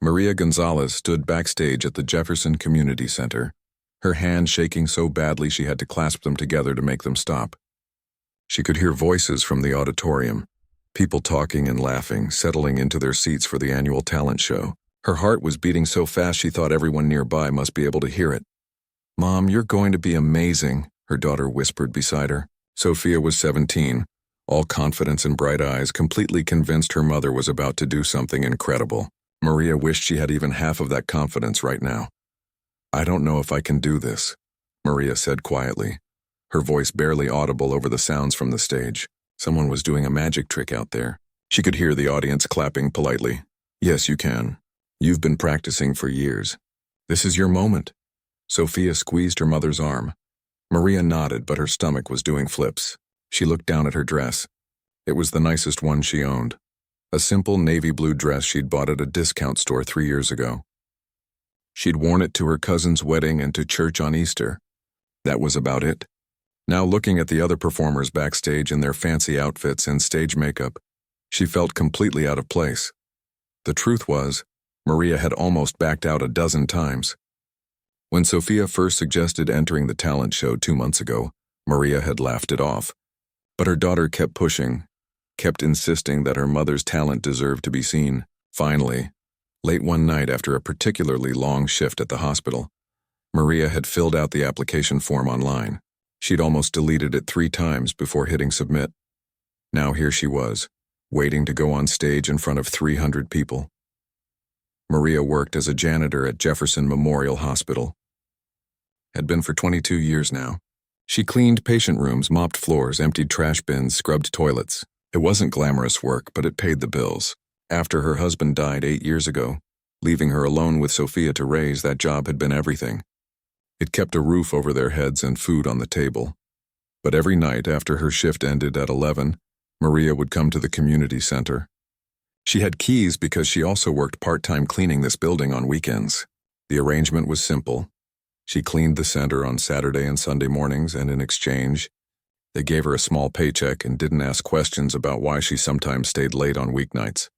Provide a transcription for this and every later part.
Maria Gonzalez stood backstage at the Jefferson Community Center, her hands shaking so badly she had to clasp them together to make them stop. She could hear voices from the auditorium, people talking and laughing, settling into their seats for the annual talent show. Her heart was beating so fast she thought everyone nearby must be able to hear it. "Mom, you're going to be amazing," her daughter whispered beside her. Sophia was 17, all confidence and bright eyes, completely convinced her mother was about to do something incredible. Maria wished she had even half of that confidence right now. "I don't know if I can do this," Maria said quietly, her voice barely audible over the sounds from the stage. Someone was doing a magic trick out there. She could hear the audience clapping politely. "Yes, you can. You've been practicing for years. This is your moment." Sophia squeezed her mother's arm. Maria nodded, but her stomach was doing flips. She looked down at her dress. It was the nicest one she owned. A simple navy blue dress she'd bought at a discount store 3 years ago. She'd worn it to her cousin's wedding and to church on Easter. That was about it. Now looking at the other performers backstage in their fancy outfits and stage makeup, she felt completely out of place. The truth was, Maria had almost backed out a dozen times. When Sophia first suggested entering the talent show 2 months ago, Maria had laughed it off. But her daughter kept pushing, kept insisting that her mother's talent deserved to be seen. Finally, late one night after a particularly long shift at the hospital, Maria had filled out the application form online. She'd almost deleted it 3 times before hitting submit. Now here she was, waiting to go on stage in front of 300 people. Maria worked as a janitor at Jefferson Memorial Hospital. Had been for 22 years now. She cleaned patient rooms, mopped floors, emptied trash bins, scrubbed toilets. It wasn't glamorous work, but it paid the bills. After her husband died 8 years ago, leaving her alone with Sophia to raise, that job had been everything. It kept a roof over their heads and food on the table. But every night after her shift ended at 11, Maria would come to the community center. She had keys because she also worked part-time cleaning this building on weekends. The arrangement was simple. She cleaned the center on Saturday and Sunday mornings, and in exchange, they gave her a small paycheck and didn't ask questions about why she sometimes stayed late on weeknights.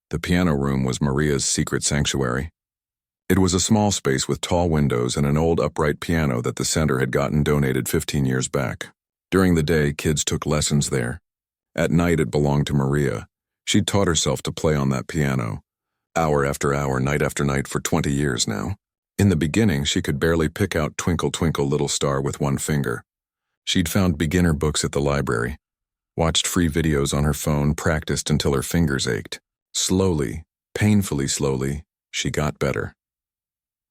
The piano room was Maria's secret sanctuary. It was a small space with tall windows and an old upright piano that the center had gotten donated 15 years back. During the day, kids took lessons there. At night, it belonged to Maria. She'd taught herself to play on that piano, hour after hour, night after night for 20 years now. In the beginning, she could barely pick out Twinkle Twinkle Little Star with one finger. She'd found beginner books at the library, watched free videos on her phone, practiced until her fingers ached. Slowly, painfully slowly, she got better.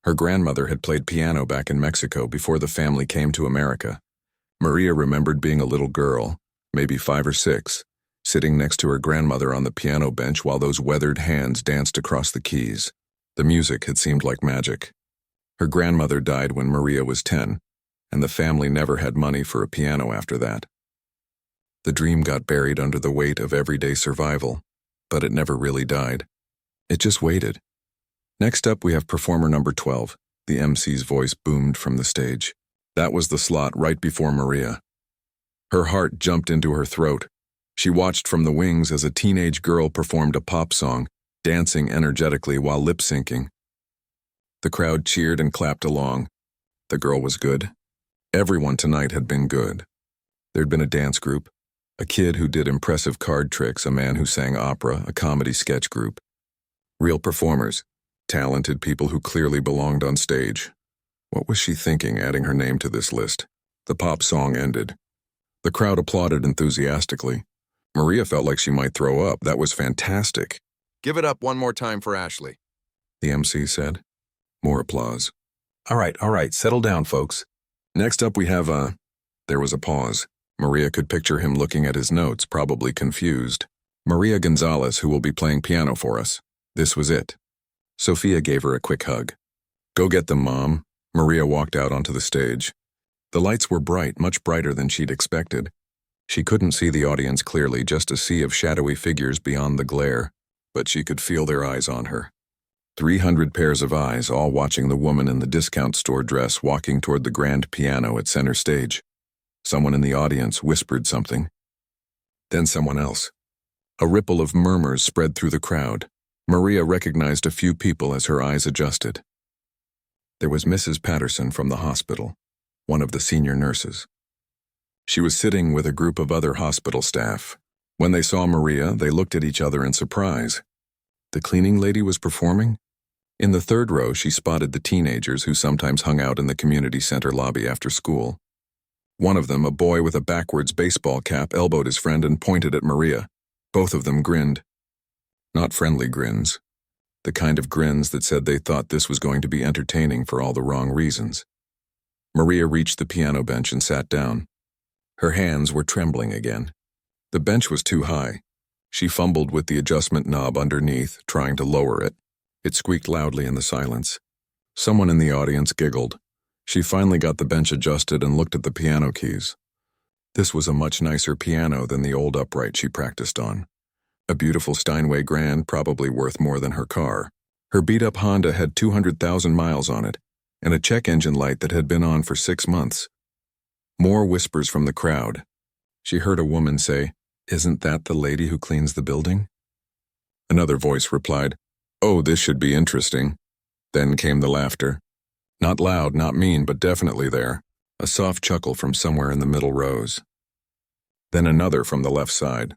Her grandmother had played piano back in Mexico before the family came to America. Maria remembered being a little girl, maybe 5 or 6, sitting next to her grandmother on the piano bench while those weathered hands danced across the keys. The music had seemed like magic. Her grandmother died when Maria was 10, and the family never had money for a piano after that. The dream got buried under the weight of everyday survival, but it never really died. It just waited. Next up, we have performer number 12. The MC's voice boomed from the stage. That was the slot right before Maria. Her heart jumped into her throat. She watched from the wings as a teenage girl performed a pop song, dancing energetically while lip-syncing. The crowd cheered and clapped along. The girl was good. Everyone tonight had been good. There'd been a dance group, a kid who did impressive card tricks, a man who sang opera, a comedy sketch group. Real performers, talented people who clearly belonged on stage. What was she thinking, adding her name to this list? The pop song ended. The crowd applauded enthusiastically. Maria felt like she might throw up. That was fantastic. "Give it up one more time for Ashley," the MC said. More applause. All right, settle down, folks. Next up we have There was a pause. Maria could picture him looking at his notes, probably confused. Maria Gonzalez, who will be playing piano for us. This was it. Sophia gave her a quick hug. "Go get them, Mom." Maria walked out onto the stage. The lights were bright, much brighter than she'd expected. She couldn't see the audience clearly, just a sea of shadowy figures beyond the glare, but she could feel their eyes on her. 300 pairs of eyes, all watching the woman in the discount store dress walking toward the grand piano at center stage. Someone in the audience whispered something. Then someone else. A ripple of murmurs spread through the crowd. Maria recognized a few people as her eyes adjusted. There was Mrs. Patterson from the hospital, one of the senior nurses. She was sitting with a group of other hospital staff. When they saw Maria, they looked at each other in surprise. The cleaning lady was performing? In the third row, she spotted the teenagers who sometimes hung out in the community center lobby after school. One of them, a boy with a backwards baseball cap, elbowed his friend and pointed at Maria. Both of them grinned. Not friendly grins. The kind of grins that said they thought this was going to be entertaining for all the wrong reasons. Maria reached the piano bench and sat down. Her hands were trembling again. The bench was too high. She fumbled with the adjustment knob underneath, trying to lower it. It squeaked loudly in the silence. Someone in the audience giggled. She finally got the bench adjusted and looked at the piano keys. This was a much nicer piano than the old upright she practiced on. A beautiful Steinway Grand, probably worth more than her car. Her beat-up Honda had 200,000 miles on it, and a check engine light that had been on for 6 months. More whispers from the crowd. She heard a woman say, "Isn't that the lady who cleans the building?" Another voice replied, "Oh, this should be interesting." Then came the laughter. Not loud, not mean, but definitely there. A soft chuckle from somewhere in the middle rows. Then another from the left side.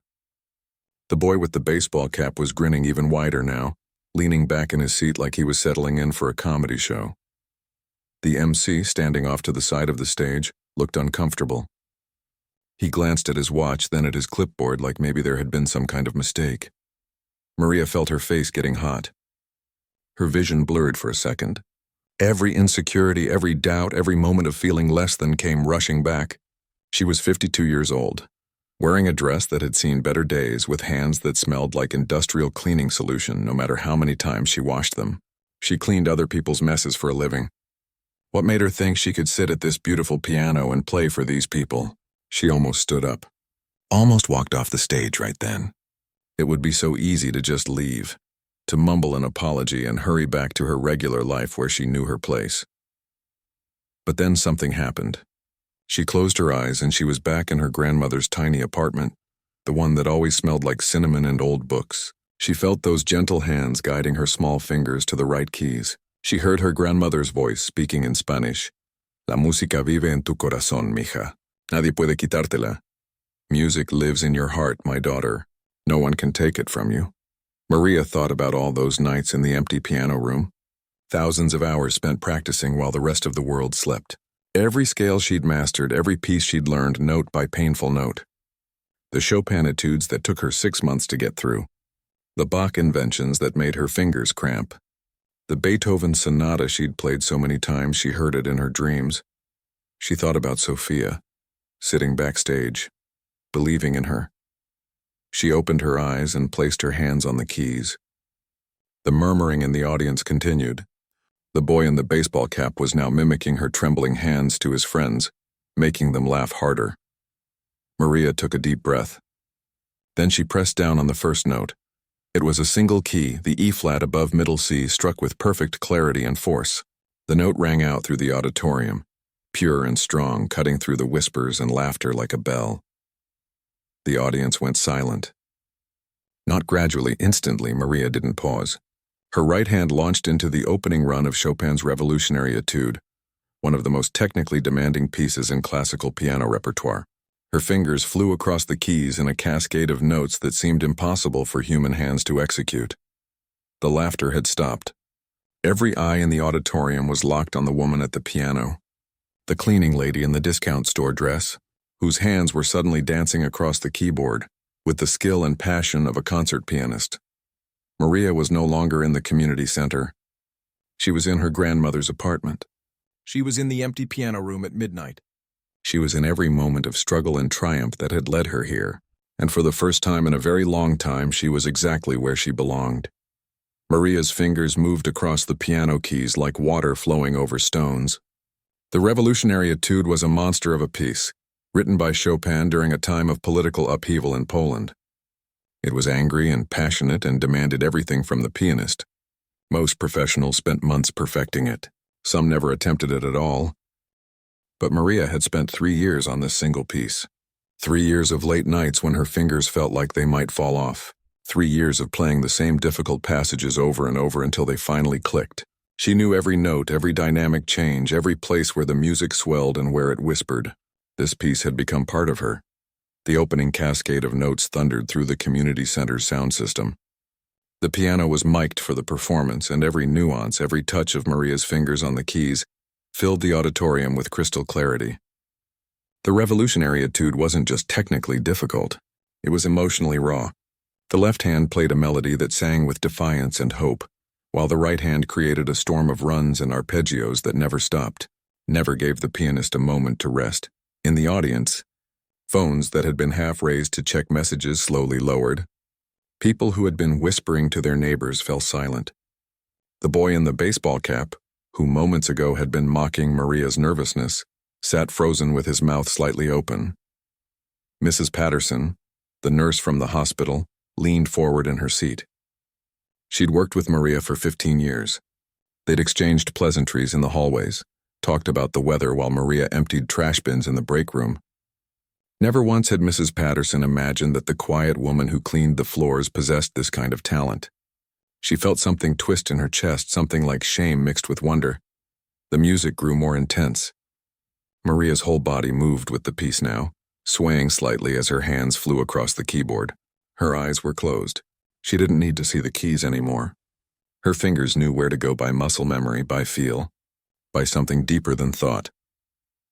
The boy with the baseball cap was grinning even wider now, leaning back in his seat like he was settling in for a comedy show. The MC, standing off to the side of the stage, looked uncomfortable. He glanced at his watch, then at his clipboard like maybe there had been some kind of mistake. Maria felt her face getting hot. Her vision blurred for a second. Every insecurity, every doubt, every moment of feeling less than came rushing back. She was 52 years old, wearing a dress that had seen better days with hands that smelled like industrial cleaning solution no matter how many times she washed them. She cleaned other people's messes for a living. What made her think she could sit at this beautiful piano and play for these people? She almost stood up. Almost walked off the stage right then. It would be so easy to just leave, to mumble an apology and hurry back to her regular life where she knew her place. But then something happened. She closed her eyes and she was back in her grandmother's tiny apartment, the one that always smelled like cinnamon and old books. She felt those gentle hands guiding her small fingers to the right keys. She heard her grandmother's voice speaking in Spanish. La música vive en tu corazón, mija. Nadie puede quitártela. Music lives in your heart, my daughter. No one can take it from you. Maria thought about all those nights in the empty piano room. Thousands of hours spent practicing while the rest of the world slept. Every scale she'd mastered, every piece she'd learned, note by painful note. The Chopin etudes that took her 6 months to get through. The Bach inventions that made her fingers cramp. The Beethoven sonata she'd played so many times she heard it in her dreams. She thought about Sophia, sitting backstage, believing in her. She opened her eyes and placed her hands on the keys. The murmuring in the audience continued. The boy in the baseball cap was now mimicking her trembling hands to his friends, making them laugh harder. Maria took a deep breath. Then she pressed down on the first note. It was a single key, the E-flat above middle C, struck with perfect clarity and force. The note rang out through the auditorium, pure and strong, cutting through the whispers and laughter like a bell. The audience went silent. Not gradually, instantly, Maria didn't pause. Her right hand launched into the opening run of Chopin's Revolutionary Etude, one of the most technically demanding pieces in classical piano repertoire. Her fingers flew across the keys in a cascade of notes that seemed impossible for human hands to execute. The laughter had stopped. Every eye in the auditorium was locked on the woman at the piano, the cleaning lady in the discount store dress, whose hands were suddenly dancing across the keyboard with the skill and passion of a concert pianist. Maria was no longer in the community center. She was in her grandmother's apartment. She was in the empty piano room at midnight. She was in every moment of struggle and triumph that had led her here, and for the first time in a very long time she was exactly where she belonged. Maria's fingers moved across the piano keys like water flowing over stones. The Revolutionary Etude was a monster of a piece, written by Chopin during a time of political upheaval in Poland. It was angry and passionate and demanded everything from the pianist. Most professionals spent months perfecting it. Some never attempted it at all. But Maria had spent 3 years on this single piece. 3 years of late nights when her fingers felt like they might fall off. 3 years of playing the same difficult passages over and over until they finally clicked. She knew every note, every dynamic change, every place where the music swelled and where it whispered. This piece had become part of her. The opening cascade of notes thundered through the community center's sound system. The piano was mic'd for the performance, and every nuance, every touch of Maria's fingers on the keys filled the auditorium with crystal clarity. The revolutionary etude wasn't just technically difficult, it was emotionally raw. The left hand played a melody that sang with defiance and hope, while the right hand created a storm of runs and arpeggios that never stopped, never gave the pianist a moment to rest. In the audience, phones that had been half raised to check messages slowly lowered. People who had been whispering to their neighbors fell silent. The boy in the baseball cap, who moments ago had been mocking Maria's nervousness, sat frozen with his mouth slightly open. Mrs. Patterson, the nurse from the hospital, leaned forward in her seat. She'd worked with Maria for 15 years. They'd exchanged pleasantries in the hallways, talked about the weather while Maria emptied trash bins in the break room. Never once had Mrs. Patterson imagined that the quiet woman who cleaned the floors possessed this kind of talent. She felt something twist in her chest, something like shame mixed with wonder. The music grew more intense. Maria's whole body moved with the piece now, swaying slightly as her hands flew across the keyboard. Her eyes were closed. She didn't need to see the keys anymore. Her fingers knew where to go by muscle memory, by feel, by something deeper than thought.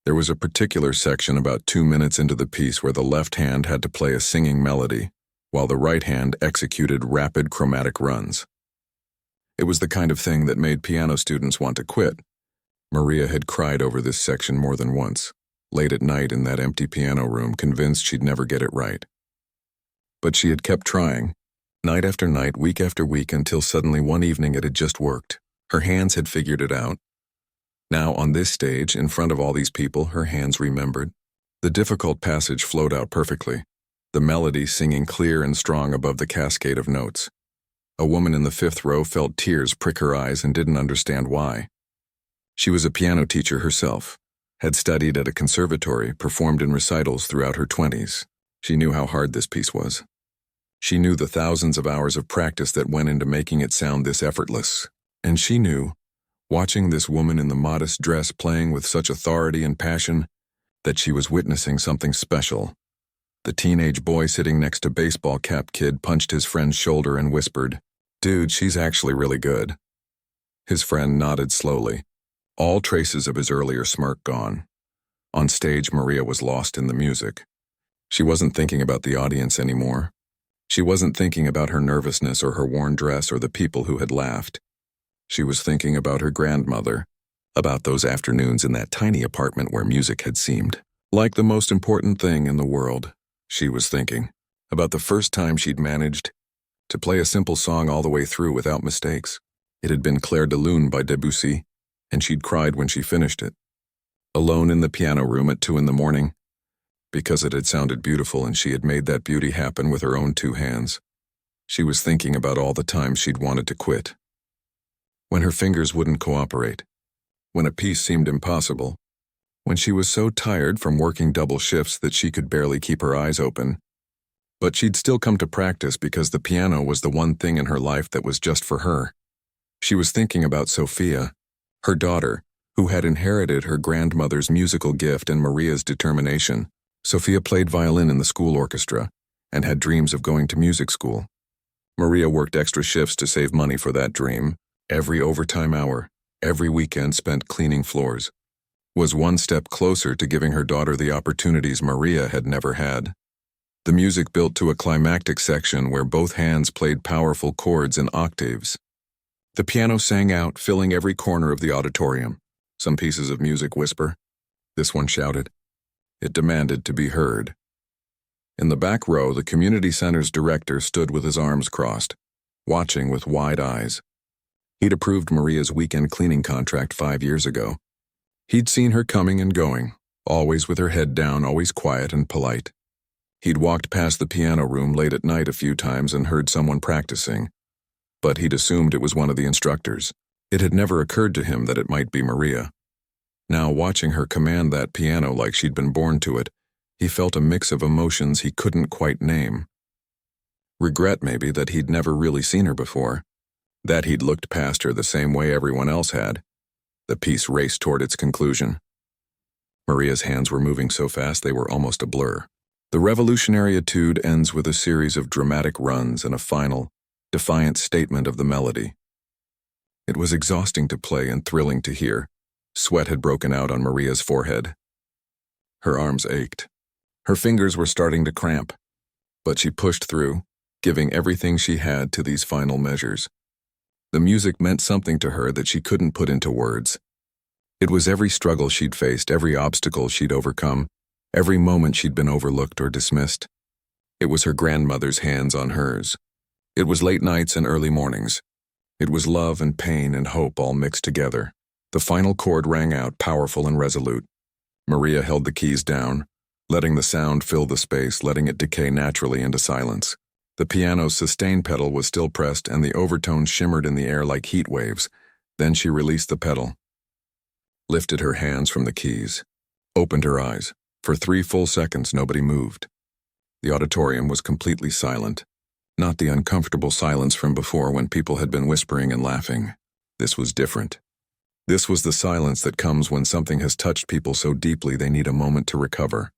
There was a particular section about 2 minutes into the piece where the left hand had to play a singing melody, while the right hand executed rapid chromatic runs. It was the kind of thing that made piano students want to quit. Maria had cried over this section more than once, late at night in that empty piano room, convinced she'd never get it right. But she had kept trying, night after night, week after week, until suddenly one evening it had just worked. Her hands had figured it out. Now, on this stage, in front of all these people, her hands remembered. The difficult passage flowed out perfectly, the melody singing clear and strong above the cascade of notes. A woman in the 5th row felt tears prick her eyes and didn't understand why. She was a piano teacher herself, had studied at a conservatory, performed in recitals throughout her 20s. She knew how hard this piece was. She knew the thousands of hours of practice that went into making it sound this effortless. And she knew, watching this woman in the modest dress playing with such authority and passion, that she was witnessing something special. The teenage boy sitting next to baseball cap kid punched his friend's shoulder and whispered, "Dude, she's actually really good." His friend nodded slowly, all traces of his earlier smirk gone. On stage, Maria was lost in the music. She wasn't thinking about the audience anymore. She wasn't thinking about her nervousness or her worn dress or the people who had laughed. She was thinking about her grandmother, about those afternoons in that tiny apartment where music had seemed like the most important thing in the world. She was thinking about the first time she'd managed to play a simple song all the way through without mistakes. It had been Clair de Lune by Debussy, and she'd cried when she finished it. Alone in the piano room at 2 a.m, because it had sounded beautiful and she had made that beauty happen with her own 2 hands. She was thinking about all the times she'd wanted to quit. When her fingers wouldn't cooperate, when a piece seemed impossible, when she was so tired from working double shifts that she could barely keep her eyes open. But she'd still come to practice because the piano was the one thing in her life that was just for her. She was thinking about Sophia, her daughter, who had inherited her grandmother's musical gift and Maria's determination. Sophia played violin in the school orchestra and had dreams of going to music school. Maria worked extra shifts to save money for that dream. Every overtime hour, every weekend spent cleaning floors, was one step closer to giving her daughter the opportunities Maria had never had. The music built to a climactic section where both hands played powerful chords in octaves. The piano sang out, filling every corner of the auditorium. Some pieces of music whisper. This one shouted. It demanded to be heard. In the back row, the community center's director stood with his arms crossed, watching with wide eyes. He'd approved Maria's weekend cleaning contract 5 years ago. He'd seen her coming and going, always with her head down, always quiet and polite. He'd walked past the piano room late at night a few times and heard someone practicing, but he'd assumed it was one of the instructors. It had never occurred to him that it might be Maria. Now, watching her command that piano like she'd been born to it, he felt a mix of emotions he couldn't quite name. Regret, maybe, that he'd never really seen her before, that he'd looked past her the same way everyone else had. The piece raced toward its conclusion. Maria's hands were moving so fast they were almost a blur. The revolutionary etude ends with a series of dramatic runs and a final, defiant statement of the melody. It was exhausting to play and thrilling to hear. Sweat had broken out on Maria's forehead. Her arms ached. Her fingers were starting to cramp. But she pushed through, giving everything she had to these final measures. The music meant something to her that she couldn't put into words. It was every struggle she'd faced, every obstacle she'd overcome, every moment she'd been overlooked or dismissed. It was her grandmother's hands on hers. It was late nights and early mornings. It was love and pain and hope all mixed together. The final chord rang out, powerful and resolute. Maria held the keys down, letting the sound fill the space, letting it decay naturally into silence. The piano's sustain pedal was still pressed and the overtones shimmered in the air like heat waves. Then she released the pedal, lifted her hands from the keys, opened her eyes. For 3 full seconds, nobody moved. The auditorium was completely silent. Not the uncomfortable silence from before when people had been whispering and laughing. This was different. This was the silence that comes when something has touched people so deeply they need a moment to recover.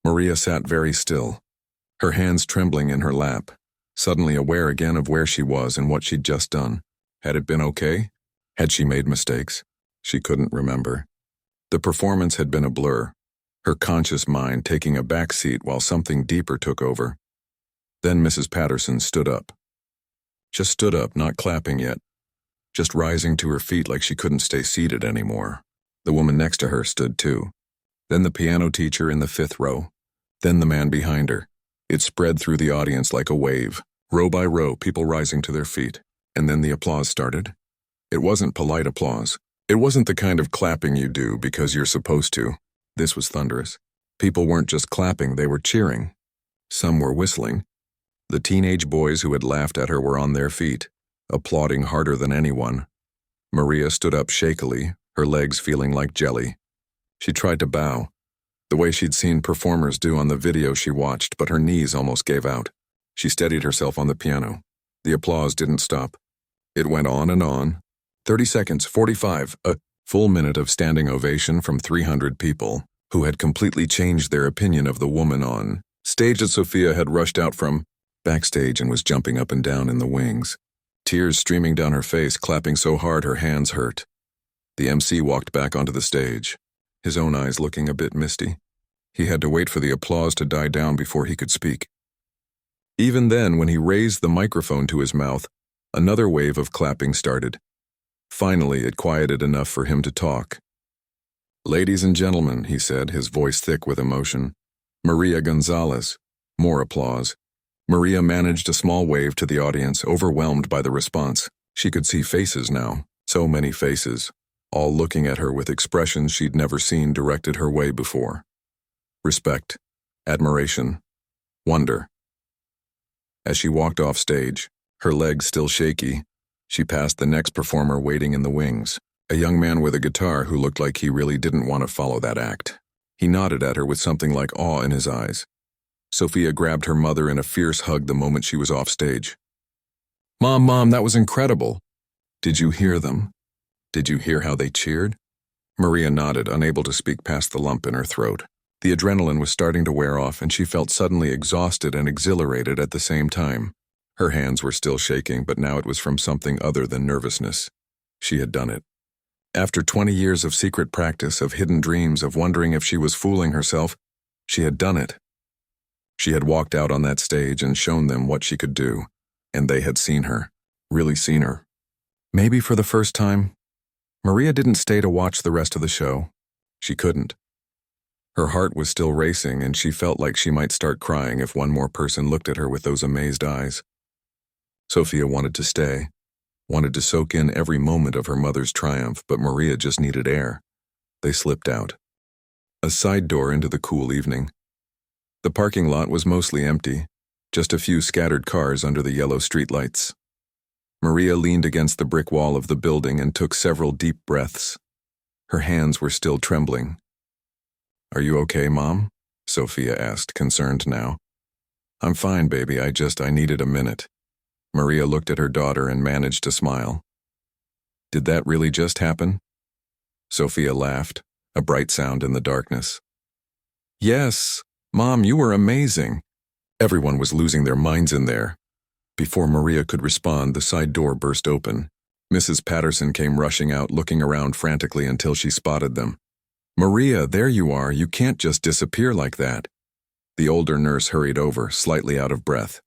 Maria sat very still, her hands trembling in her lap, suddenly aware again of where she was and what she'd just done. Had it been okay? Had she made mistakes? She couldn't remember. The performance had been a blur, her conscious mind taking a back seat while something deeper took over. Then Mrs. Patterson stood up. Just stood up, not clapping yet, just rising to her feet like she couldn't stay seated anymore. The woman next to her stood too. Then the piano teacher in the 5th row. Then the man behind her. It spread through the audience like a wave, row by row, people rising to their feet. And then the applause started. It wasn't polite applause. It wasn't the kind of clapping you do because you're supposed to. This was thunderous. People weren't just clapping, they were cheering. Some were whistling. The teenage boys who had laughed at her were on their feet, applauding harder than anyone. Maria stood up shakily, her legs feeling like jelly. She tried to bow, the way she'd seen performers do on the video she watched, but her knees almost gave out. She steadied herself on the piano. The applause didn't stop. It went on and on. 30 seconds, 45, a full minute of standing ovation from 300 people who had completely changed their opinion of the woman on stage. That Sophia had rushed out from backstage and was jumping up and down in the wings, tears streaming down her face, clapping so hard her hands hurt. The MC walked back onto the stage, his own eyes looking a bit misty. He had to wait for the applause to die down before he could speak. Even then, when he raised the microphone to his mouth, another wave of clapping started. Finally, it quieted enough for him to talk. "Ladies and gentlemen," he said, his voice thick with emotion, "Maria Gonzalez." More applause. Maria managed a small wave to the audience, overwhelmed by the response. She could see faces now, so many faces, all looking at her with expressions she'd never seen directed her way before. Respect, admiration, wonder. As she walked off stage, her legs still shaky, she passed the next performer waiting in the wings, a young man with a guitar who looked like he really didn't want to follow that act. He nodded at her with something like awe in his eyes. Sophia grabbed her mother in a fierce hug the moment she was off stage. Mom, that was incredible." "Did you hear them? Did you hear how they cheered?" Maria nodded, unable to speak past the lump in her throat. The adrenaline was starting to wear off, and she felt suddenly exhausted and exhilarated at the same time. Her hands were still shaking, but now it was from something other than nervousness. She had done it. After 20 years of secret practice, of hidden dreams, of wondering if she was fooling herself, she had done it. She had walked out on that stage and shown them what she could do, and they had seen her, really seen her. Maybe for the first time. Maria didn't stay to watch the rest of the show. She couldn't. Her heart was still racing, and she felt like she might start crying if one more person looked at her with those amazed eyes. Sophia wanted to stay, wanted to soak in every moment of her mother's triumph, but Maria just needed air. They slipped out. A side door into the cool evening. The parking lot was mostly empty, just a few scattered cars under the yellow streetlights. Maria leaned against the brick wall of the building and took several deep breaths. Her hands were still trembling. "Are you okay, Mom?" Sophia asked, concerned now. I'm fine, baby. I needed a minute. Maria looked at her daughter and managed to smile. Did that really just happen? Sophia laughed, a bright sound in the darkness. Yes, Mom, you were amazing. Everyone was losing their minds in there. Before Maria could respond, the side door burst open. Mrs. Patterson came rushing out, looking around frantically until she spotted them. Maria, there you are. You can't just disappear like that. The older nurse hurried over, slightly out of breath.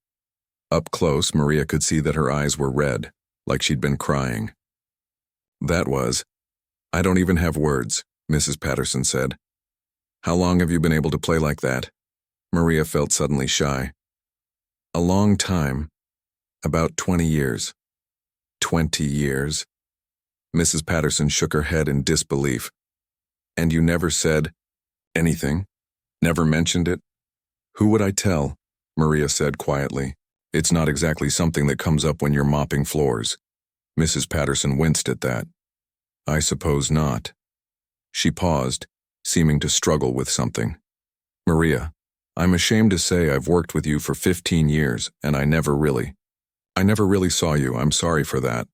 Up close, Maria could see that her eyes were red, like she'd been crying. I don't even have words, Mrs. Patterson said. How long have you been able to play like that? Maria felt suddenly shy. A long time. About 20 years. 20 years? Mrs. Patterson shook her head in disbelief. And you never said anything? Never mentioned it? Who would I tell? Maria said quietly. It's not exactly something that comes up when you're mopping floors. Mrs. Patterson winced at that. I suppose not. She paused, seeming to struggle with something. Maria, I'm ashamed to say I've worked with you for 15 years, and I never really saw you. I'm sorry for that.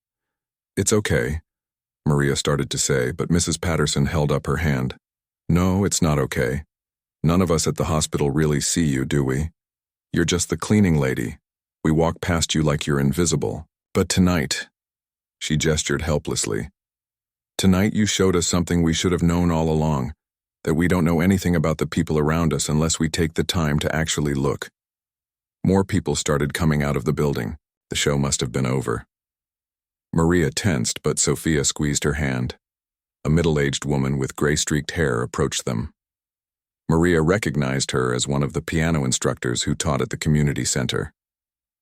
It's okay, Maria started to say, but Mrs. Patterson held up her hand. No, it's not okay. None of us at the hospital really see you, do we? You're just the cleaning lady. We walk past you like you're invisible. But tonight, she gestured helplessly. Tonight you showed us something we should have known all along, that we don't know anything about the people around us unless we take the time to actually look. More people started coming out of the building. The show must have been over. Maria tensed, but Sophia squeezed her hand. A middle-aged woman with gray-streaked hair approached them. Maria recognized her as one of the piano instructors who taught at the community center.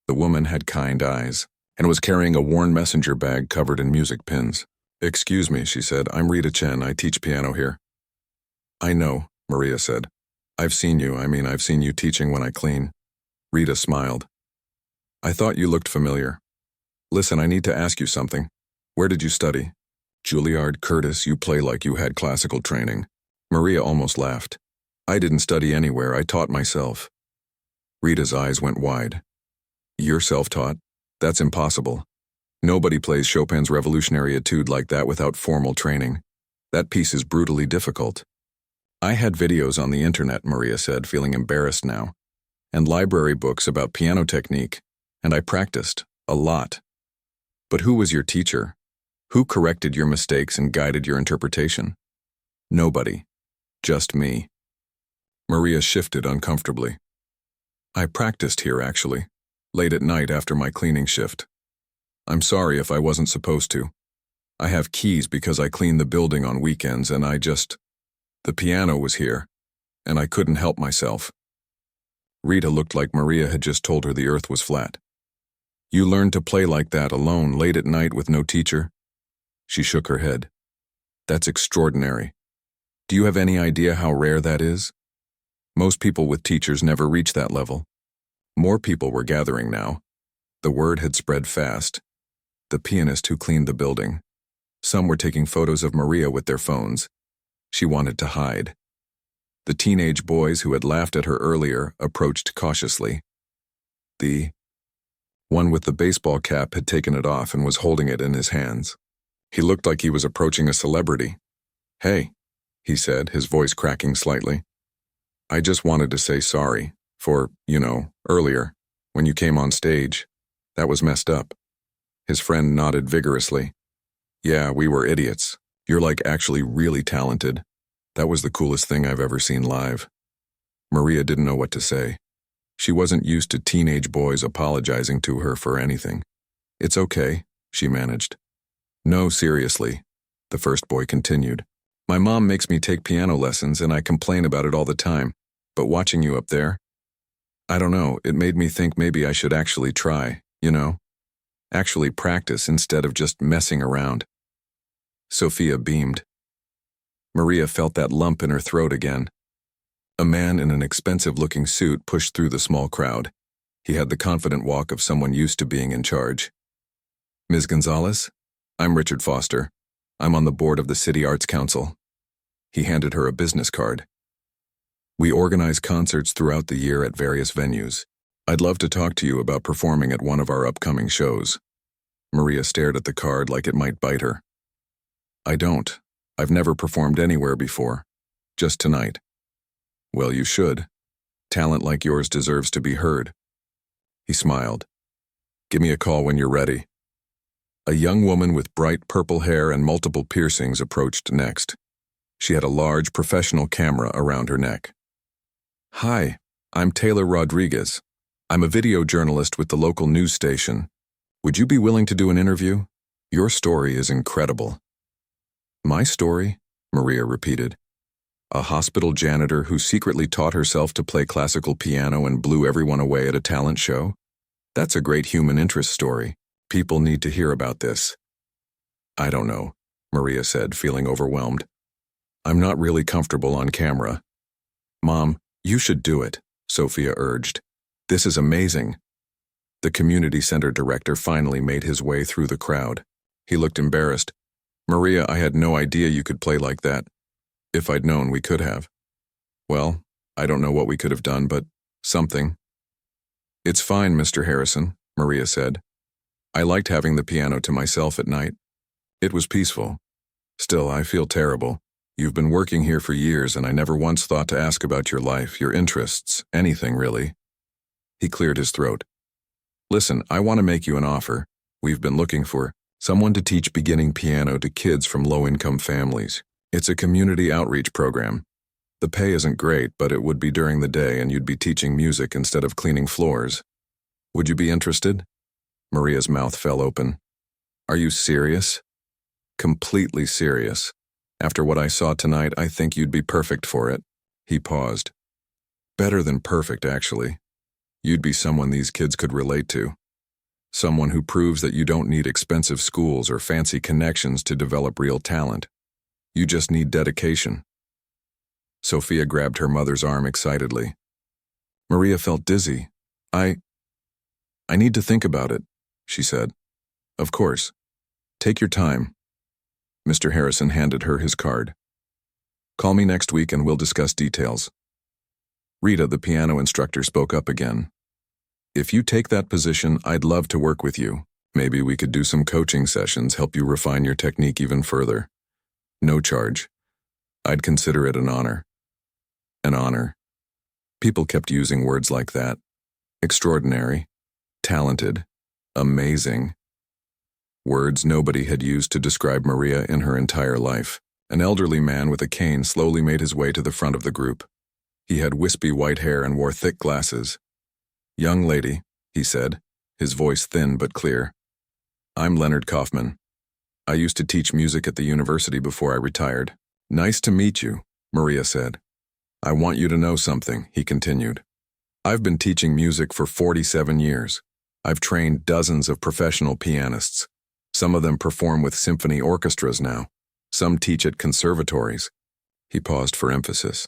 The woman had kind eyes and was carrying a worn messenger bag covered in music pins. Excuse me, she said. I'm Rita Chen. I teach piano here. I know, Maria said. I've seen you teaching when I clean. Rita smiled. I thought you looked familiar. Listen, I need to ask you something. Where did you study? Juilliard, Curtis, you play like you had classical training. Maria almost laughed. I didn't study anywhere. I taught myself. Rita's eyes went wide. You're self-taught? That's impossible. Nobody plays Chopin's Revolutionary Etude like that without formal training. That piece is brutally difficult. I had videos on the internet, Maria said, feeling embarrassed now, and library books about piano technique, and I practiced, a lot. But who was your teacher? Who corrected your mistakes and guided your interpretation? Nobody. Just me. Maria shifted uncomfortably. I practiced here, actually, late at night after my cleaning shift. I'm sorry if I wasn't supposed to. I have keys because I clean the building on weekends and the piano was here, and I couldn't help myself. Rita looked like Maria had just told her the earth was flat. You learned to play like that alone, late at night with no teacher? She shook her head. That's extraordinary. Do you have any idea how rare that is? Most people with teachers never reach that level. More people were gathering now. The word had spread fast. The pianist who cleaned the building. Some were taking photos of Maria with their phones. She wanted to hide. The teenage boys who had laughed at her earlier approached cautiously. The one with the baseball cap had taken it off and was holding it in his hands. He looked like he was approaching a celebrity. Hey, he said, his voice cracking slightly. I just wanted to say sorry for, earlier, when you came on stage. That was messed up. His friend nodded vigorously. Yeah, we were idiots. You're actually really talented. That was the coolest thing I've ever seen live. Maria didn't know what to say. She wasn't used to teenage boys apologizing to her for anything. It's okay, she managed. No, seriously, the first boy continued. My mom makes me take piano lessons and I complain about it all the time, but watching you up there, I don't know, it made me think maybe I should actually try, Actually practice instead of just messing around. Sophia beamed. Maria felt that lump in her throat again. A man in an expensive-looking suit pushed through the small crowd. He had the confident walk of someone used to being in charge. Ms. Gonzalez? I'm Richard Foster. I'm on the board of the City Arts Council. He handed her a business card. We organize concerts throughout the year at various venues. I'd love to talk to you about performing at one of our upcoming shows. Maria stared at the card like it might bite her. I don't. I've never performed anywhere before. Just tonight. Well, you should. Talent like yours deserves to be heard. He smiled. Give me a call when you're ready. A young woman with bright purple hair and multiple piercings approached next. She had a large professional camera around her neck. Hi, I'm Taylor Rodriguez. I'm a video journalist with the local news station. Would you be willing to do an interview? Your story is incredible. My story? Maria repeated. A hospital janitor who secretly taught herself to play classical piano and blew everyone away at a talent show? That's a great human interest story. People need to hear about this. I don't know, Maria said, feeling overwhelmed. I'm not really comfortable on camera. Mom, you should do it, Sophia urged. This is amazing. The community center director finally made his way through the crowd. He looked embarrassed. Maria, I had no idea you could play like that. If I'd known, we could have. Well, I don't know what we could have done, but something. It's fine, Mr. Harrison, Maria said. I liked having the piano to myself at night. It was peaceful. Still, I feel terrible. You've been working here for years, and I never once thought to ask about your life, your interests, anything really. He cleared his throat. Listen, I want to make you an offer. We've been looking for someone to teach beginning piano to kids from low-income families. It's a community outreach program. The pay isn't great, but it would be during the day and you'd be teaching music instead of cleaning floors. Would you be interested? Maria's mouth fell open. Are you serious? Completely serious. After what I saw tonight, I think you'd be perfect for it. He paused. Better than perfect, actually. You'd be someone these kids could relate to. Someone who proves that you don't need expensive schools or fancy connections to develop real talent. You just need dedication. Sophia grabbed her mother's arm excitedly. Maria felt dizzy. I need to think about it, she said. Of course. Take your time. Mr. Harrison handed her his card. Call me next week and we'll discuss details. Rita, the piano instructor, spoke up again. If you take that position, I'd love to work with you. Maybe we could do some coaching sessions, help you refine your technique even further. No charge. I'd consider it an honor. An honor. People kept using words like that. Extraordinary. Talented. Amazing. Words nobody had used to describe Maria in her entire life. An elderly man with a cane slowly made his way to the front of the group. He had wispy white hair and wore thick glasses. Young lady, he said, his voice thin but clear. I'm Leonard Kaufman. I used to teach music at the university before I retired. Nice to meet you, Maria said. I want you to know something, he continued. I've been teaching music for 47 years. I've trained dozens of professional pianists. Some of them perform with symphony orchestras now. Some teach at conservatories. He paused for emphasis.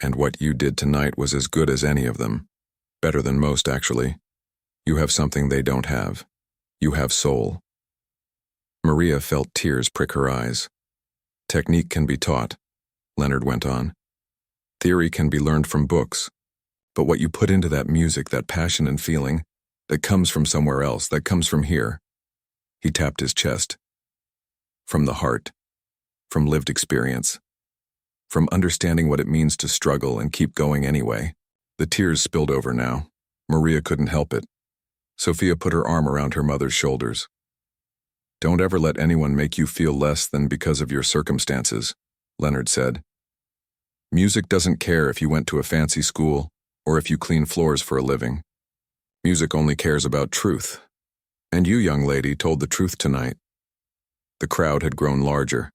And what you did tonight was as good as any of them. Better than most, actually. You have something they don't have. You have soul. Maria felt tears prick her eyes. Technique can be taught, Leonard went on. Theory can be learned from books. But what you put into that music, that passion and feeling, that comes from somewhere else, that comes from here. He tapped his chest. From the heart. From lived experience. From understanding what it means to struggle and keep going anyway. The tears spilled over now. Maria couldn't help it. Sophia put her arm around her mother's shoulders. Don't ever let anyone make you feel less than because of your circumstances, Leonard said. Music doesn't care if you went to a fancy school or if you clean floors for a living. Music only cares about truth. And you, young lady, told the truth tonight. The crowd had grown larger.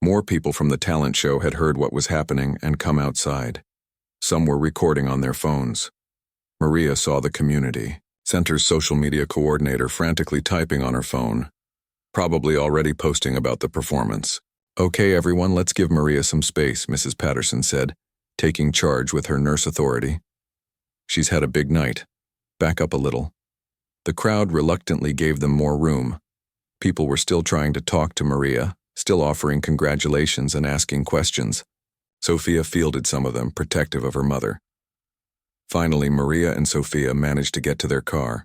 More people from the talent show had heard what was happening and come outside. Some were recording on their phones. Maria saw the community center's social media coordinator frantically typing on her phone, probably already posting about the performance. Okay, everyone, let's give Maria some space, Mrs. Patterson said, taking charge with her nurse authority. She's had a big night. Back up a little. The crowd reluctantly gave them more room. People were still trying to talk to Maria, still offering congratulations and asking questions. Sophia fielded some of them, protective of her mother. Finally, Maria and Sophia managed to get to their car.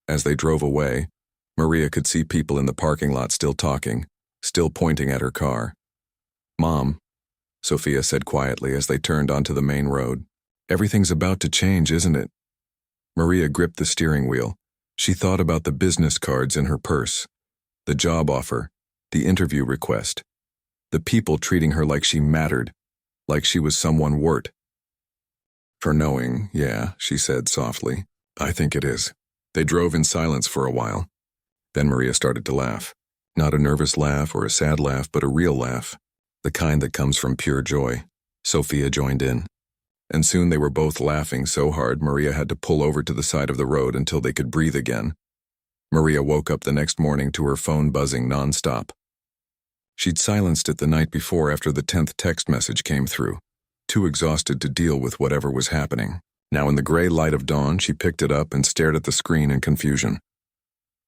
As they drove away, Maria could see people in the parking lot still talking, still pointing at her car. "Mom," Sophia said quietly as they turned onto the main road. "Everything's about to change, isn't it?" Maria gripped the steering wheel. She thought about the business cards in her purse, the job offer, the interview request, the people treating her like she mattered, like she was someone worth. "For knowing, yeah," she said softly. "I think it is." They drove in silence for a while. Then Maria started to laugh. Not a nervous laugh or a sad laugh, but a real laugh. The kind that comes from pure joy. Sophia joined in. And soon they were both laughing so hard Maria had to pull over to the side of the road until they could breathe again. Maria woke up the next morning to her phone buzzing nonstop. She'd silenced it the night before after the 10th text message came through, too exhausted to deal with whatever was happening. Now in the gray light of dawn, she picked it up and stared at the screen in confusion.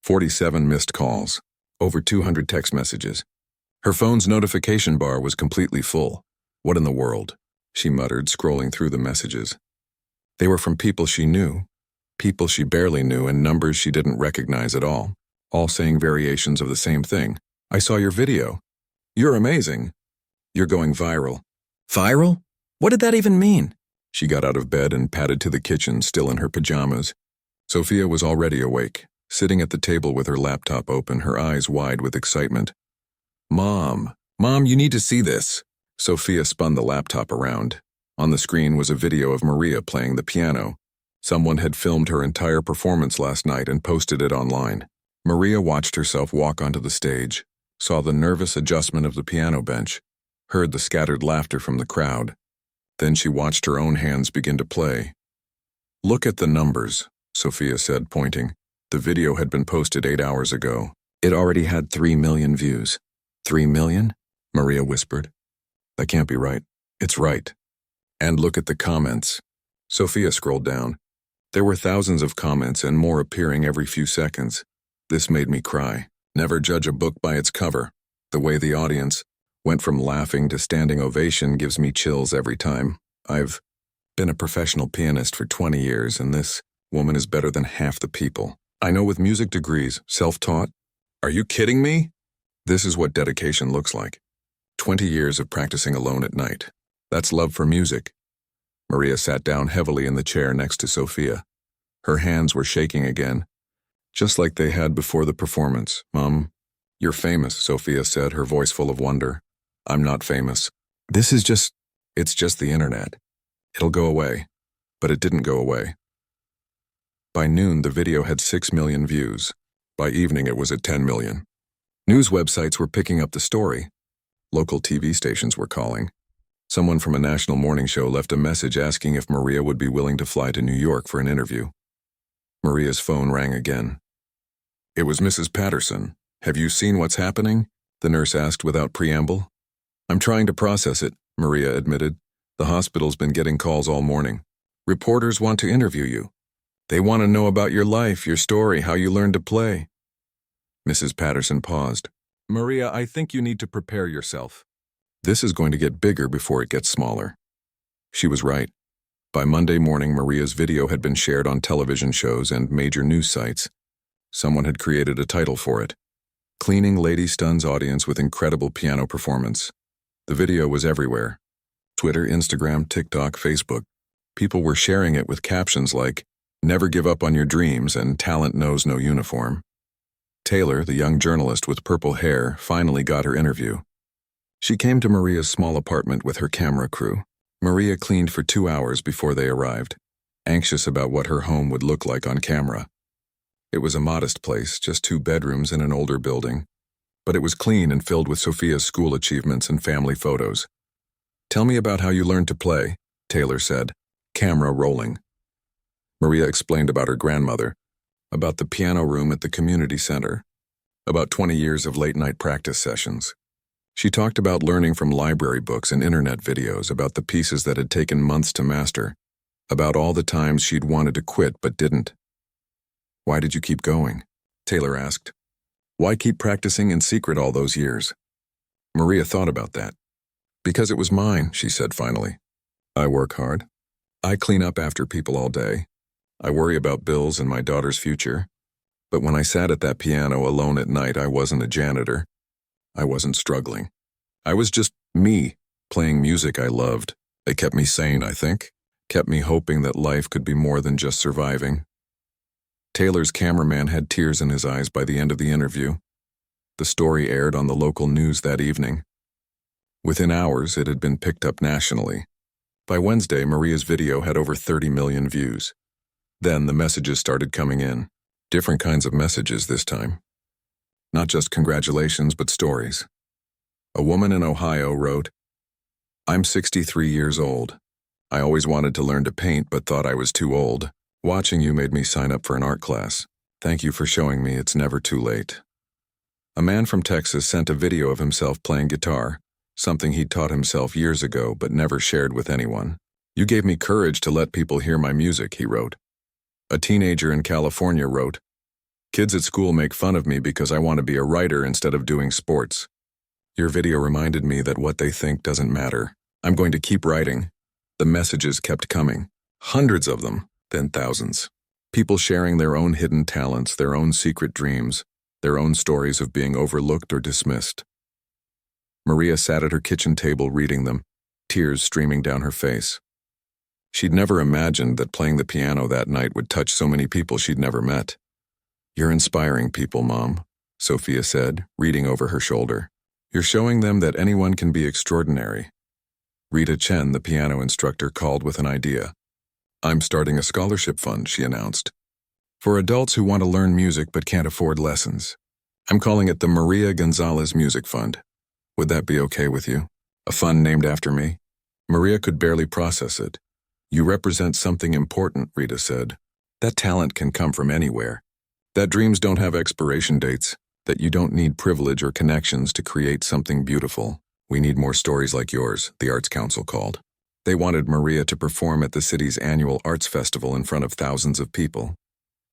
47 missed calls, over 200 text messages. Her phone's notification bar was completely full. "What in the world?" she muttered, scrolling through the messages. They were from people she knew, people she barely knew, and numbers she didn't recognize at all saying variations of the same thing. "I saw your video. You're amazing. You're going viral." "Viral? What did that even mean?" She got out of bed and padded to the kitchen, still in her pajamas. Sophia was already awake, sitting at the table with her laptop open, her eyes wide with excitement. Mom, you need to see this." Sophia spun the laptop around. On the screen was a video of Maria playing the piano. Someone had filmed her entire performance last night and posted it online. Maria watched herself walk onto the stage, saw the nervous adjustment of the piano bench, heard the scattered laughter from the crowd. Then she watched her own hands begin to play. "Look at the numbers," Sophia said, pointing. The video had been posted 8 hours ago. It already had 3 million views. 3 million? Maria whispered. "That can't be right." "It's right. And look at the comments." Sophia scrolled down. There were thousands of comments and more appearing every few seconds. This made me cry. Never judge a book by its cover. The way the audience went from laughing to standing ovation gives me chills every time. I've been a professional pianist for 20 years, and this woman is better than half the people I know with music degrees, self-taught. Are you kidding me? This is what dedication looks like. 20 years of practicing alone at night. That's love for music. Maria sat down heavily in the chair next to Sophia. Her hands were shaking again, just like they had before the performance. "Mom, you're famous," Sophia said, her voice full of wonder. "I'm not famous. It's just the internet. It'll go away." But it didn't go away. By noon, the video had 6 million views. By evening, it was at 10 million. News websites were picking up the story. Local TV stations were calling. Someone from a national morning show left a message asking if Maria would be willing to fly to New York for an interview. Maria's phone rang again. It was Mrs. Patterson. "Have you seen what's happening?" the nurse asked without preamble. "I'm trying to process it," Maria admitted. "The hospital's been getting calls all morning. Reporters want to interview you. They want to know about your life, your story, how you learned to play." Mrs. Patterson paused. "Maria, I think you need to prepare yourself. This is going to get bigger before it gets smaller." She was right. By Monday morning, Maria's video had been shared on television shows and major news sites. Someone had created a title for it. "Cleaning Lady Stuns Audience with Incredible Piano Performance." The video was everywhere. Twitter, Instagram, TikTok, Facebook. People were sharing it with captions like, "Never give up on your dreams," and "Talent knows no uniform." Taylor, the young journalist with purple hair, finally got her interview. She came to Maria's small apartment with her camera crew. Maria cleaned for 2 hours before they arrived, anxious about what her home would look like on camera. It was a modest place, just 2 bedrooms in an older building, but it was clean and filled with Sophia's school achievements and family photos. "Tell me about how you learned to play," Taylor said, camera rolling. Maria explained about her grandmother, about the piano room at the community center, about 20 years of late-night practice sessions. She talked about learning from library books and internet videos, about the pieces that had taken months to master, about all the times she'd wanted to quit but didn't. "Why did you keep going?" Taylor asked. "Why keep practicing in secret all those years?" Maria thought about that. "Because it was mine," she said finally. "I work hard. I clean up after people all day. I worry about bills and my daughter's future. But when I sat at that piano alone at night, I wasn't a janitor. I wasn't struggling. I was just me, playing music I loved. It kept me sane, I think. Kept me hoping that life could be more than just surviving. Taylor's cameraman had tears in his eyes by the end of the interview. The story aired on the local news that evening. Within hours, it had been picked up nationally. By Wednesday, Maria's video had over 30 million views. Then the messages started coming in. Different kinds of messages this time. Not just congratulations, but stories. A woman in Ohio wrote, "I'm 63 years old. I always wanted to learn to paint but thought I was too old. Watching you made me sign up for an art class. Thank you for showing me it's never too late." A man from Texas sent a video of himself playing guitar, something he'd taught himself years ago but never shared with anyone. "You gave me courage to let people hear my music," he wrote. A teenager in California wrote, "Kids at school make fun of me because I want to be a writer instead of doing sports. Your video reminded me that what they think doesn't matter. I'm going to keep writing." The messages kept coming. Hundreds of them, then thousands. People sharing their own hidden talents, their own secret dreams, their own stories of being overlooked or dismissed. Maria sat at her kitchen table reading them, tears streaming down her face. She'd never imagined that playing the piano that night would touch so many people she'd never met. "You're inspiring people, Mom," Sophia said, reading over her shoulder. "You're showing them that anyone can be extraordinary." Rita Chen, the piano instructor, called with an idea. "I'm starting a scholarship fund," she announced, "for adults who want to learn music but can't afford lessons. I'm calling it the Maria Gonzalez Music Fund. Would that be okay with you? A fund named after me?" Maria could barely process it. "You represent something important," Rita said. "That talent can come from anywhere. That dreams don't have expiration dates. That you don't need privilege or connections to create something beautiful. We need more stories like yours," the Arts Council called. They wanted Maria to perform at the city's annual arts festival in front of thousands of people.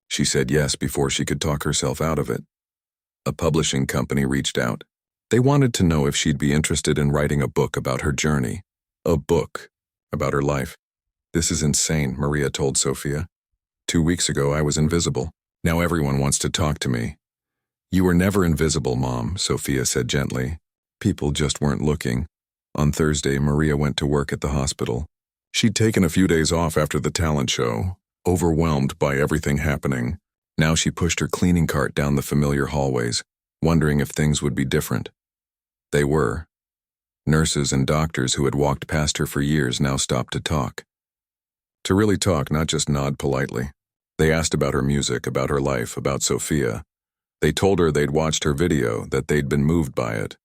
She said yes before she could talk herself out of it. A publishing company reached out. They wanted to know if she'd be interested in writing a book about her journey. A book about her life. "This is insane," Maria told Sophia. 2 weeks ago, I was invisible. Now everyone wants to talk to me." "You were never invisible, Mom," Sophia said gently. "People just weren't looking." On Thursday, Maria went to work at the hospital. She'd taken a few days off after the talent show, overwhelmed by everything happening. Now she pushed her cleaning cart down the familiar hallways, wondering if things would be different. They were. Nurses and doctors who had walked past her for years now stopped to talk. To really talk, not just nod politely. They asked about her music, about her life, about Sophia. They told her they'd watched her video, that they'd been moved by it.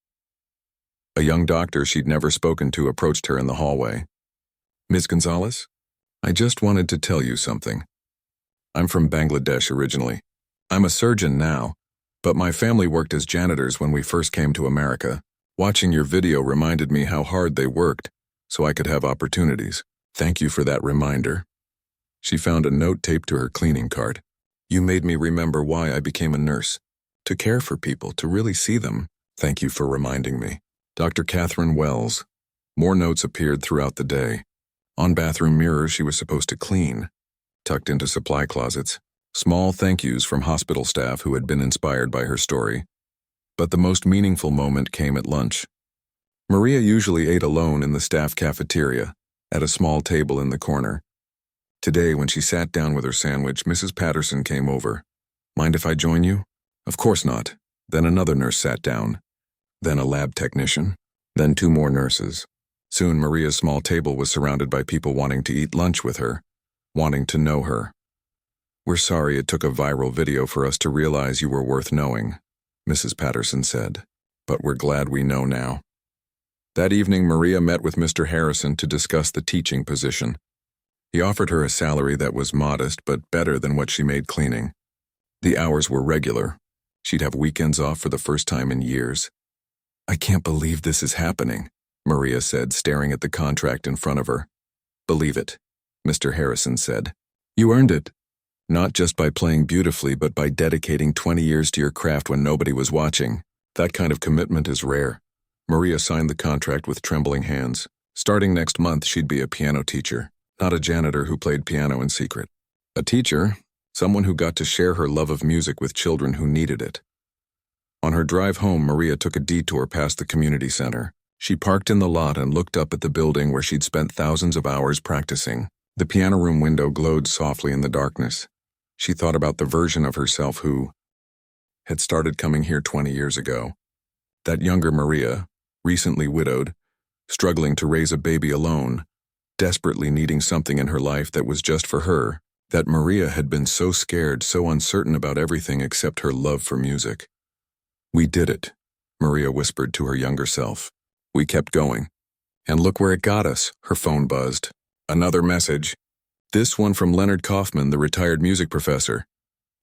A young doctor she'd never spoken to approached her in the hallway. "Ms. Gonzalez, I just wanted to tell you something. I'm from Bangladesh originally. I'm a surgeon now, but my family worked as janitors when we first came to America. Watching your video reminded me how hard they worked, so I could have opportunities. Thank you for that reminder." She found a note taped to her cleaning cart. "You made me remember why I became a nurse. To care for people, to really see them. Thank you for reminding me." Dr. Catherine Wells. More notes appeared throughout the day. On bathroom mirrors she was supposed to clean. Tucked into supply closets. Small thank yous from hospital staff who had been inspired by her story. But the most meaningful moment came at lunch. Maria usually ate alone in the staff cafeteria, at a small table in the corner. Today, when she sat down with her sandwich, Mrs. Patterson came over. "Mind if I join you?" "Of course not." Then another nurse sat down. Then a lab technician. Then 2 more nurses. Soon Maria's small table was surrounded by people wanting to eat lunch with her, wanting to know her. "We're sorry it took a viral video for us to realize you were worth knowing," Mrs. Patterson said. "But we're glad we know now." That evening, Maria met with Mr. Harrison to discuss the teaching position. He offered her a salary that was modest but better than what she made cleaning. The hours were regular. She'd have weekends off for the first time in years. "I can't believe this is happening," Maria said, staring at the contract in front of her. "Believe it," Mr. Harrison said. "You earned it. Not just by playing beautifully, but by dedicating 20 years to your craft when nobody was watching. That kind of commitment is rare." Maria signed the contract with trembling hands. Starting next month, she'd be a piano teacher. Not a janitor who played piano in secret. A teacher, someone who got to share her love of music with children who needed it. On her drive home, Maria took a detour past the community center. She parked in the lot and looked up at the building where she'd spent thousands of hours practicing. The piano room window glowed softly in the darkness. She thought about the version of herself who had started coming here 20 years ago. That younger Maria, recently widowed, struggling to raise a baby alone, desperately needing something in her life that was just for her. That Maria had been so scared, so uncertain about everything except her love for music. "We did it," Maria whispered to her younger self. "We kept going. And look where it got us," her phone buzzed. Another message. This one from Leonard Kaufman, the retired music professor.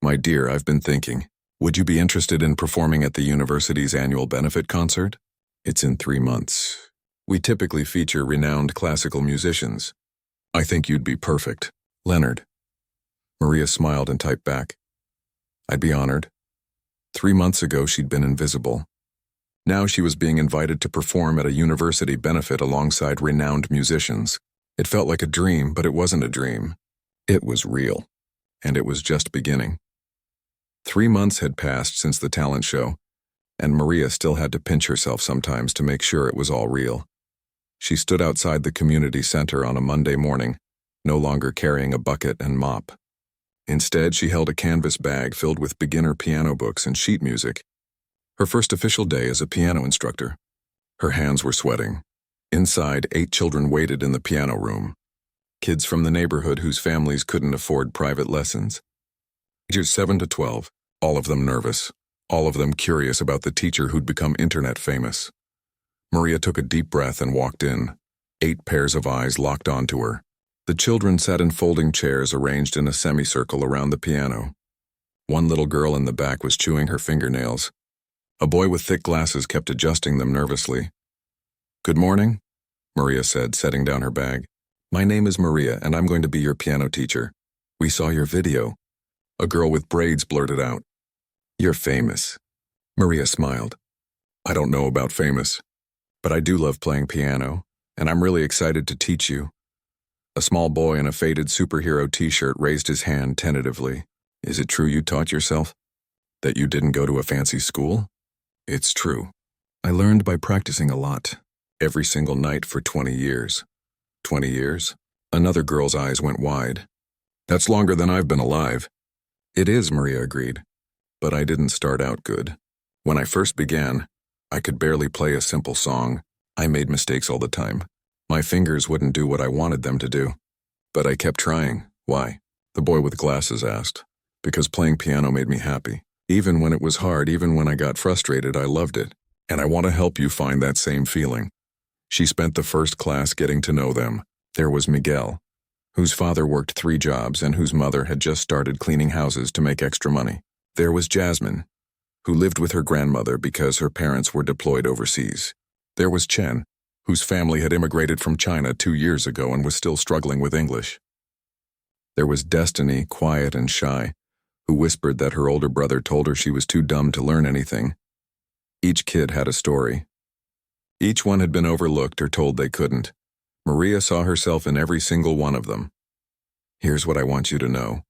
"My dear, I've been thinking. Would you be interested in performing at the university's annual benefit concert? It's in 3 months. We typically feature renowned classical musicians. I think you'd be perfect. Leonard." Maria smiled and typed back. "I'd be honored." 3 months ago, she'd been invisible. Now she was being invited to perform at a university benefit alongside renowned musicians. It felt like a dream, but it wasn't a dream. It was real. And it was just beginning. 3 months had passed since the talent show, and Maria still had to pinch herself sometimes to make sure it was all real. She stood outside the community center on a Monday morning, no longer carrying a bucket and mop. Instead, she held a canvas bag filled with beginner piano books and sheet music. Her first official day as a piano instructor. Her hands were sweating. Inside, 8 children waited in the piano room. Kids from the neighborhood whose families couldn't afford private lessons. Ages 7 to 12, all of them nervous, all of them curious about the teacher who'd become internet famous. Maria took a deep breath and walked in. 8 pairs of eyes locked onto her. The children sat in folding chairs arranged in a semicircle around the piano. One little girl in the back was chewing her fingernails. A boy with thick glasses kept adjusting them nervously. "Good morning," Maria said, setting down her bag. "My name is Maria, and I'm going to be your piano teacher. We saw your video." A girl with braids blurted out. "You're famous." Maria smiled. "I don't know about famous, but I do love playing piano, and I'm really excited to teach you." A small boy in a faded superhero t-shirt raised his hand tentatively. "Is it true you taught yourself? That you didn't go to a fancy school?" "It's true. I learned by practicing a lot, every single night for 20 years. 20 years? Another girl's eyes went wide. "That's longer than I've been alive." "It is," Maria agreed. "But I didn't start out good. When I first began, I could barely play a simple song. I made mistakes all the time. My fingers wouldn't do what I wanted them to do. But I kept trying." "Why?" the boy with glasses asked. "Because playing piano made me happy. Even when it was hard, even when I got frustrated, I loved it. And I want to help you find that same feeling." She spent the first class getting to know them. There was Miguel, whose father worked 3 jobs and whose mother had just started cleaning houses to make extra money. There was Jasmine, who lived with her grandmother because her parents were deployed overseas. There was Chen, whose family had immigrated from China 2 years ago and was still struggling with English. There was Destiny, quiet and shy, who whispered that her older brother told her she was too dumb to learn anything. Each kid had a story. Each one had been overlooked or told they couldn't. Maria saw herself in every single one of them. "Here's what I want you to know,"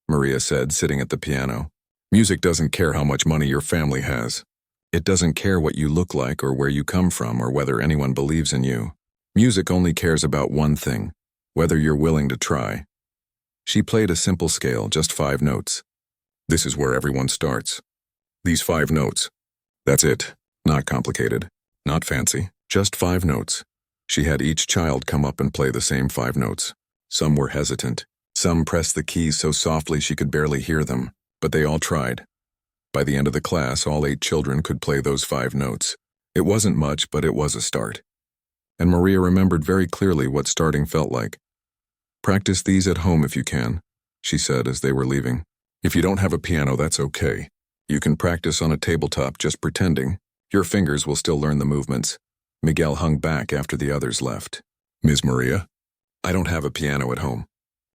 Maria said, sitting at the piano. "Music doesn't care how much money your family has. It doesn't care what you look like or where you come from or whether anyone believes in you. Music only cares about one thing, whether you're willing to try." She played a simple scale, just 5 notes. This is where everyone starts. These 5 notes. That's it. Not complicated. Not fancy. Just 5 notes. She had each child come up and play the same 5 notes. Some were hesitant. Some pressed the keys so softly she could barely hear them, but they all tried. By the end of the class, all 8 children could play those 5 notes. It wasn't much, but it was a start. And Maria remembered very clearly what starting felt like. "Practice these at home if you can," she said as they were leaving. "If you don't have a piano, that's okay. You can practice on a tabletop just pretending. Your fingers will still learn the movements." Miguel hung back after the others left. "Ms. Maria, I don't have a piano at home,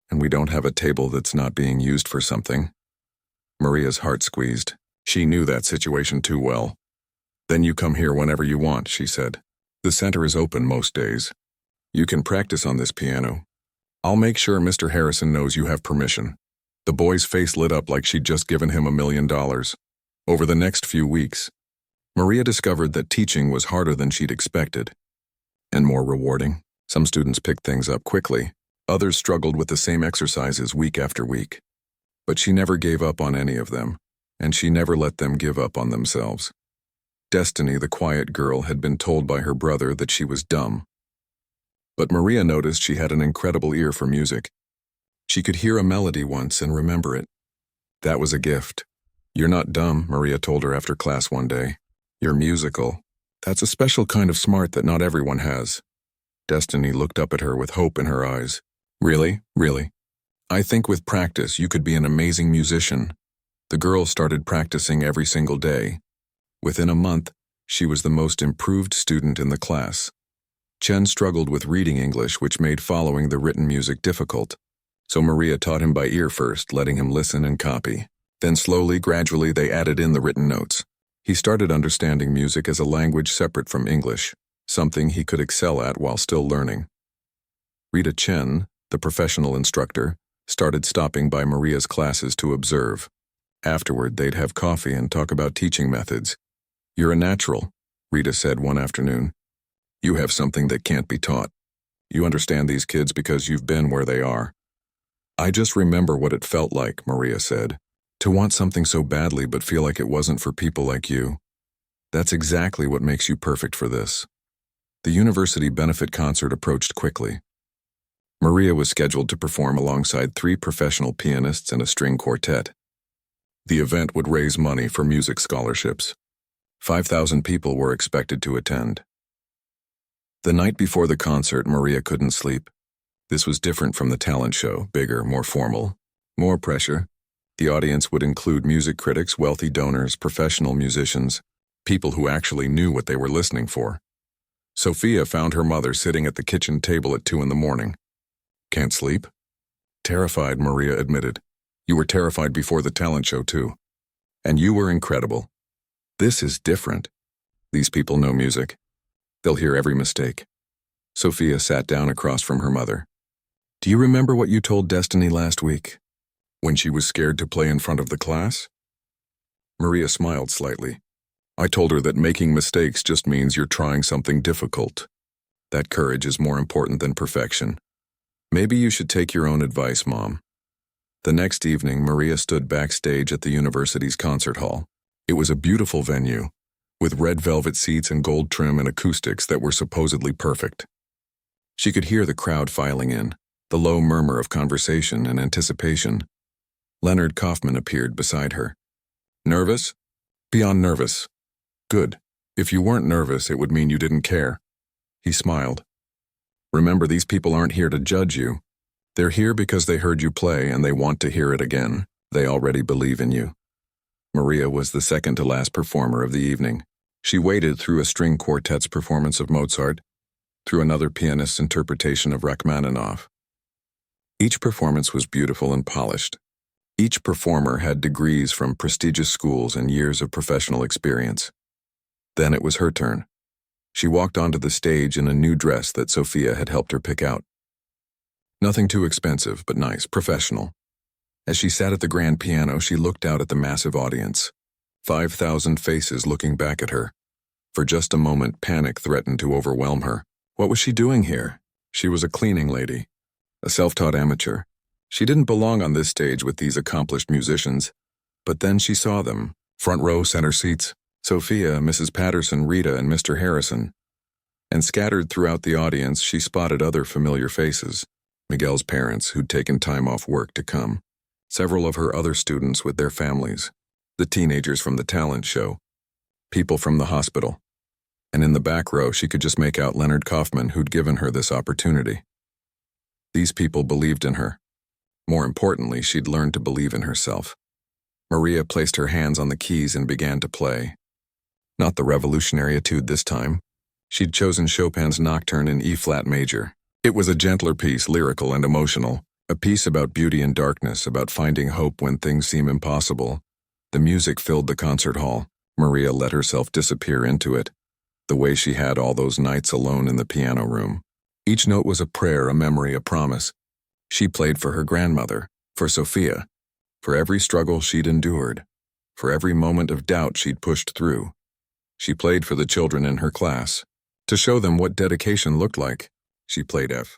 and we don't have a table that's not being used for something." Maria's heart squeezed. She knew that situation too well. "Then you come here whenever you want," she said. "The center is open most days. You can practice on this piano. I'll make sure Mr. Harrison knows you have permission. The boy's face lit up like she'd just given him $1 million. Over the next few weeks, Maria discovered that teaching was harder than she'd expected, and more rewarding. Some students picked things up quickly, others struggled with the same exercises week after week. But she never gave up on any of them, and she never let them give up on themselves. Destiny, the quiet girl, had been told by her brother that she was dumb. But Maria noticed she had an incredible ear for music. She could hear a melody once and remember it. That was a gift. You're not dumb, Maria told her after class one day. You're musical. That's a special kind of smart that not everyone has. Destiny looked up at her with hope in her eyes. Really? Really? I think with practice you could be an amazing musician. The girl started practicing every single day. Within a month, she was the most improved student in the class. Chen struggled with reading English, which made following the written music difficult. So Maria taught him by ear first, letting him listen and copy. Then slowly, gradually, they added in the written notes. He started understanding music as a language separate from English, something he could excel at while still learning. Rita Chen, the professional instructor, started stopping by Maria's classes to observe. Afterward, they'd have coffee and talk about teaching methods. You're a natural, Rita said one afternoon. You have something that can't be taught. You understand these kids because you've been where they are. I just remember what it felt like, Maria said, to want something so badly but feel like it wasn't for people like you. That's exactly what makes you perfect for this. The university benefit concert approached quickly. Maria was scheduled to perform alongside 3 professional pianists and a string quartet. The event would raise money for music scholarships. 5,000 people were expected to attend. The night before the concert, Maria couldn't sleep. This was different from the talent show, bigger, more formal, more pressure. The audience would include music critics, wealthy donors, professional musicians, people who actually knew what they were listening for. Sophia found her mother sitting at the kitchen table at 2 a.m. Can't sleep? Terrified, Maria admitted. You were terrified before the talent show, too. And you were incredible. This is different. These people know music. They'll hear every mistake. Sophia sat down across from her mother. Do you remember what you told Destiny last week, when she was scared to play in front of the class? Maria smiled slightly. I told her that making mistakes just means you're trying something difficult. That courage is more important than perfection. Maybe you should take your own advice, Mom. The next evening, Maria stood backstage at the university's concert hall. It was a beautiful venue, with red velvet seats and gold trim and acoustics that were supposedly perfect. She could hear the crowd filing in, the low murmur of conversation and anticipation. Leonard Kaufman appeared beside her. Nervous? Beyond nervous. Good. If you weren't nervous, it would mean you didn't care. He smiled. Remember, these people aren't here to judge you. They're here because they heard you play and they want to hear it again. They already believe in you. Maria was the second to last performer of the evening. She waited through a string quartet's performance of Mozart, through another pianist's interpretation of Rachmaninoff. Each performance was beautiful and polished. Each performer had degrees from prestigious schools and years of professional experience. Then it was her turn. She walked onto the stage in a new dress that Sophia had helped her pick out. Nothing too expensive, but nice, professional. As she sat at the grand piano, she looked out at the massive audience. 5,000 faces looking back at her. For just a moment, panic threatened to overwhelm her. What was she doing here? She was a cleaning lady, a self-taught amateur. She didn't belong on this stage with these accomplished musicians. But then she saw them, front row, center seats, Sophia, Mrs. Patterson, Rita, and Mr. Harrison. And scattered throughout the audience, she spotted other familiar faces. Miguel's parents, who'd taken time off work to come. Several of her other students with their families. The teenagers from the talent show. People from the hospital. And in the back row, she could just make out Leonard Kaufman, who'd given her this opportunity. These people believed in her. More importantly, she'd learned to believe in herself. Maria placed her hands on the keys and began to play. Not the revolutionary etude this time. She'd chosen Chopin's Nocturne in E-flat major. It was a gentler piece, lyrical and emotional, a piece about beauty and darkness, about finding hope when things seem impossible. The music filled the concert hall. Maria let herself disappear into it, the way she had all those nights alone in the piano room. Each note was a prayer, a memory, a promise. She played for her grandmother, for Sophia, for every struggle she'd endured, for every moment of doubt she'd pushed through. She played for the children in her class. To show them what dedication looked like, she played F.